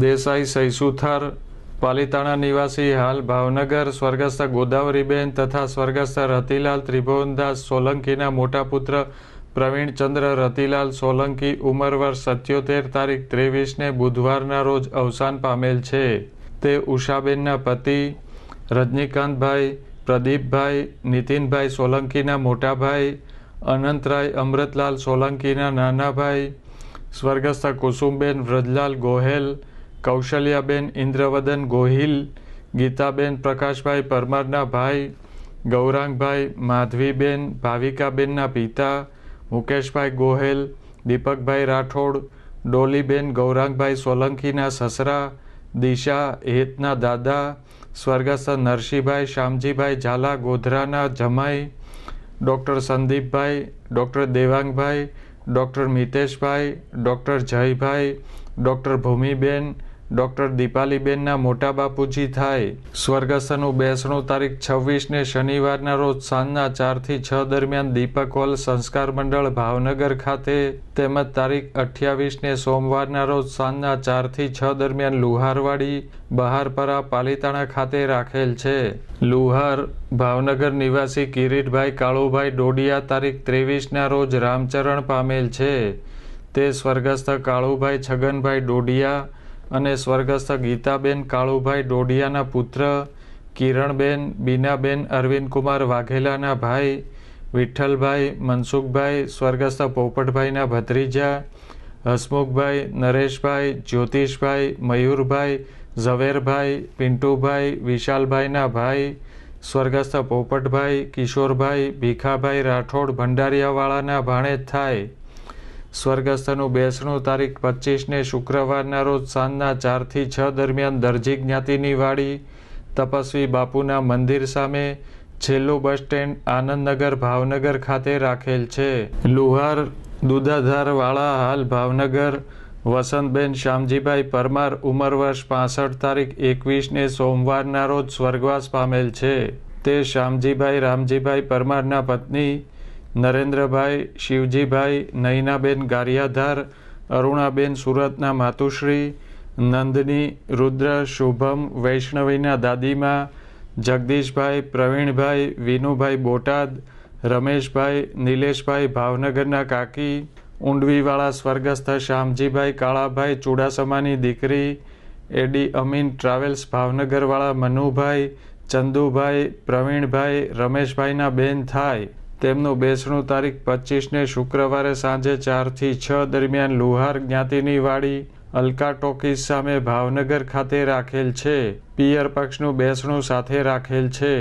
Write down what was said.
દેસાઈ સૈસુથાર પાલિતાણા નિવાસી હાલ ભાવનગર સ્વર્ગસ્થ ગોદાવરીબેન તથા સ્વર્ગસ્થ રતિલાલ ત્રિભુવનદાસ સોલંકીના મોટા પુત્ર પ્રવીણચંદ્ર રતિલાલ સોલંકી ઉંમર વર્ષ 77 તારીખ 23ને બુધવારના રોજ અવસાન પામેલ છે. તે ઉષાબેનના પતિ રજનીકાંતભાઈ, પ્રદીપભાઈ, નીતિનભાઈ સોલંકીના મોટા ભાઈ, અનંતરાય અમૃતલાલ સોલંકીના નાના ભાઈ, સ્વર્ગસ્થ કુસુમબેન વ્રજલાલ ગોહેલ, કૌશલ્યાબેન ઇન્દ્રવદન ગોહિલ, ગીતાબેન પ્રકાશભાઈ પરમારના ભાઈ, ગૌરાંગભાઈ, માધવીબેન ભાવિકાબેનના પિતા, મુકેશભાઈ ગોહેલ, દીપકભાઈ રાઠોડ, ડોલીબેન ગૌરાંગભાઈ સોલંકીના સસરા, દિશા હેતના દાદા, સ્વર્ગસ્થ નરસિંહભાઈ શામજીભાઈ ઝાલા ગોધરાના જમાઈ, ડૉક્ટર સંદીપભાઈ, doctor Devangbhai, doctor મિતેશભાઈ, doctor Jaybhai, doctor ભૂમિબેન, doctor દીપાલીબેનના મોટા બાપુજી થાય. સ્વર્ગસ્થનું બેસણું તારીખ 26ને શનિવારના રોજ સાંજના 4 થી 6 દરમિયાન દીપક હોલ સંસ્કાર મંડળ ભાવનગર ખાતે તેમજ તારીખ 28ને સોમવારના રોજ સાંજના 4 થી 6 દરમિયાન લુહારવાડી બહારપરા પાલિતાણા ખાતે રાખેલ છે. લુહાર ભાવનગર નિવાસી કિરીટભાઈ કાળુભાઈ ડોડિયા તારીખ 23ના રોજ રામચરણ પામેલ છે. તે સ્વર્ગસ્થ કાળુભાઈ છગનભાઈ ડોડિયા અને સ્વર્ગસ્થ ગીતાબેન કાળુભાઈ ડોડિયાના પુત્ર, કિરણબેન બીનાબેન અરવિંદકુમાર વાઘેલાના ભાઈ, વિઠ્ઠલભાઈ મનસુખભાઈ સ્વર્ગસ્થ પોપટભાઈના ભત્રીજા, હસમુખભાઈ, નરેશભાઈ, જ્યોતિષભાઈ, મયુરભાઈ, ઝવેરભાઈ, પિન્ટુભાઈ, વિશાલભાઈના ભાઈ, સ્વર્ગસ્થ પોપટભાઈ, કિશોરભાઈ, ભીખાભાઈ રાઠોડ ભંડારીયાવાળાના ભાણેજ થાય. સ્વર્ગસ્થનું બેસણું તારીખ 25ને શુક્રવારના રોજ સાંજના 4 થી 6 દરમિયાન દરજી જ્ઞાતિની વાડી તપસ્વી બાપુના મંદિર સામે છેલ્લું બસ સ્ટેન્ડ આનંદનગર ભાવનગર ખાતે રાખેલ છે. લુહાર દુધાધારવાળા હાલ ભાવનગર વસંતબેન શામજીભાઈ પરમાર ઉંમર વર્ષ 65 તારીખ 21ને સોમવારના રોજ સ્વર્ગવાસ પામેલ છે. તે શામજીભાઈ રામજીભાઈ પરમારના પત્ની નરેન્દ્રભાઈ, શિવજીભાઈ, નયનાબેન ગારિયાધાર, અરુણાબેન સુરતના માતુશ્રી, નંદની, રુદ્ર, શુભમ વૈષ્ણવીના દાદીમા, જગદીશભાઈ, પ્રવીણભાઈ, વિનુભાઈ બોટાદ, રમેશભાઈ, નિલેશભાઈ ભાવનગરના કાકી, ઊંડવીવાળા સ્વર્ગસ્થ શામજીભાઈ કાળાભાઈ ચુડાસમાની દીકરી, એડી અમીન ટ્રાવેલ્સ ભાવનગરવાળા મનુભાઈ, ચંદુભાઈ, પ્રવીણભાઈ, રમેશભાઈના બેન થાય. તેમનું બેસણું તારીખ 25ને શુક્રવારે સાંજે 4 થી 6 દરમિયાન લુહાર જ્ઞાતિની વાડી અલકા ટોકીઝ સામે ભાવનગર ખાતે રાખેલ છે. પિયર પક્ષનું બેસણું સાથે રાખેલ છે.